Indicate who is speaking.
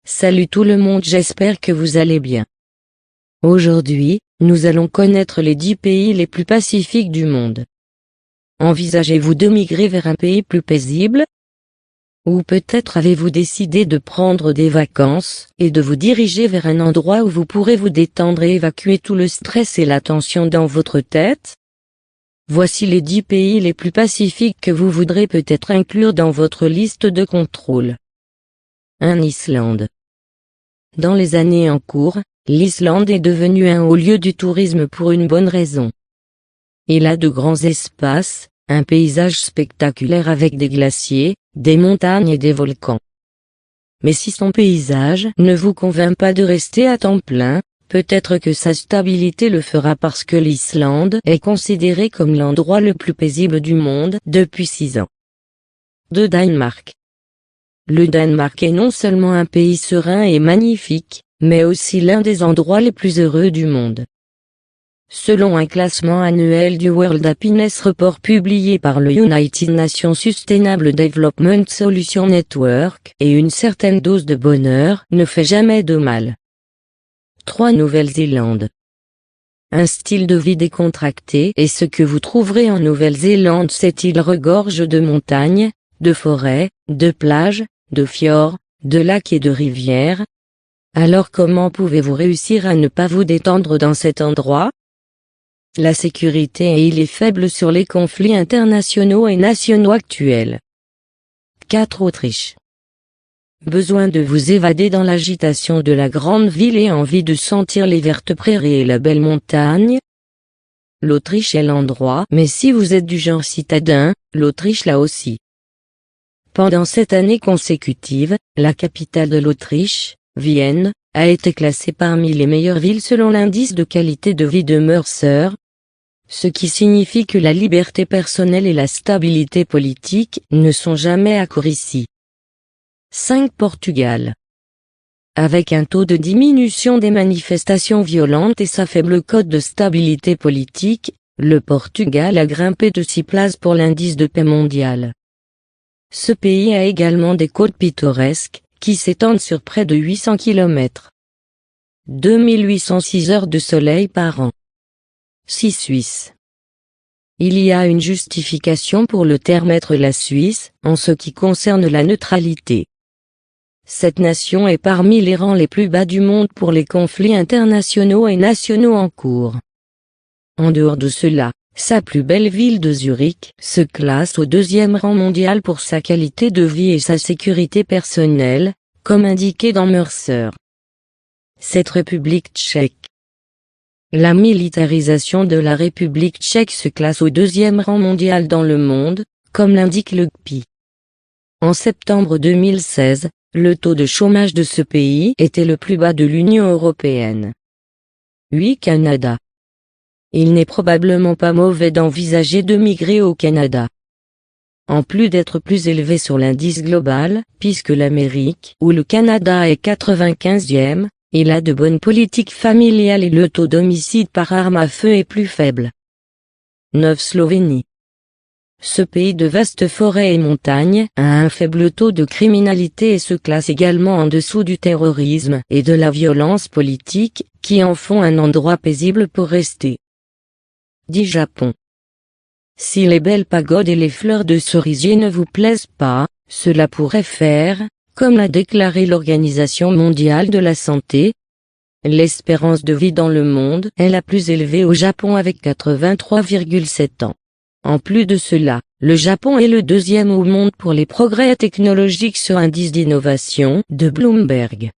Speaker 1: Salut tout le monde, j'espère que vous allez bien. Aujourd'hui, nous allons connaître les 10 pays les plus pacifiques du monde. Envisagez-vous de migrer vers un pays plus paisible? Ou peut-être avez-vous décidé de prendre des vacances et de vous diriger vers un endroit où vous pourrez vous détendre et évacuer tout le stress et la tension dans votre tête? Voici les 10 pays les plus pacifiques que vous voudrez peut-être inclure dans votre liste de contrôle. 1. Islande. Dans les années en cours, l'Islande est devenue un haut lieu du tourisme pour une bonne raison. Il a de grands espaces, un paysage spectaculaire avec des glaciers, des montagnes et des volcans. Mais si son paysage ne vous convainc pas de rester à temps plein, peut-être que sa stabilité le fera parce que l'Islande est considérée comme l'endroit le plus paisible du monde depuis 6 ans. 2. Danemark. Le Danemark est non seulement un pays serein et magnifique, mais aussi l'un des endroits les plus heureux du monde. Selon un classement annuel du World Happiness Report publié par le United Nations Sustainable Development Solutions Network, et une certaine dose de bonheur ne fait jamais de mal. 3. Nouvelle-Zélande. Un style de vie décontracté est ce que vous trouverez en Nouvelle-Zélande. Cette île regorge de montagnes, de forêts, de plages, de fjords, de lacs et de rivières. Alors comment pouvez-vous réussir à ne pas vous détendre dans cet endroit? La sécurité il est faible sur les conflits internationaux et nationaux actuels. 4. Autriche. Besoin de vous évader dans l'agitation de la grande ville et envie de sentir les vertes prairies et la belle montagne? L'Autriche est l'endroit, mais si vous êtes du genre citadin, l'Autriche là aussi. Pendant 7 années consécutives, la capitale de l'Autriche, Vienne, a été classée parmi les meilleures villes selon l'indice de qualité de vie de Mercer, ce qui signifie que la liberté personnelle et la stabilité politique ne sont jamais à court ici. 5. Portugal. Avec un taux de diminution des manifestations violentes et sa faible cote de stabilité politique, le Portugal a grimpé de 6 places pour l'indice de paix mondial. Ce pays a également des côtes pittoresques, qui s'étendent sur près de 800 km. 2806 heures de soleil par an. 6. Suisse. Il y a une justification pour le terme être la Suisse, en ce qui concerne la neutralité. Cette nation est parmi les rangs les plus bas du monde pour les conflits internationaux et nationaux en cours. En dehors de cela, sa plus belle ville de Zurich se classe au 2e rang mondial pour sa qualité de vie et sa sécurité personnelle, comme indiqué dans Mercer. 7. République tchèque. La militarisation de la République tchèque se classe au 2e rang mondial dans le monde, comme l'indique le GPI. En septembre 2016, le taux de chômage de ce pays était le plus bas de l'Union européenne. 8. Canada. Il n'est probablement pas mauvais d'envisager de migrer au Canada. En plus d'être plus élevé sur l'indice global, puisque l'Amérique ou le Canada est 95e, il a de bonnes politiques familiales et le taux d'homicide par arme à feu est plus faible. 9. Slovénie. Ce pays de vastes forêts et montagnes a un faible taux de criminalité et se classe également en dessous du terrorisme et de la violence politique, qui en font un endroit paisible pour rester. 10. Japon. Si les belles pagodes et les fleurs de cerisier ne vous plaisent pas, cela pourrait faire, comme l'a déclaré l'Organisation mondiale de la santé. L'espérance de vie dans le monde est la plus élevée au Japon avec 83,7 ans. En plus de cela, le Japon est le 2e au monde pour les progrès technologiques sur indice d'innovation de Bloomberg.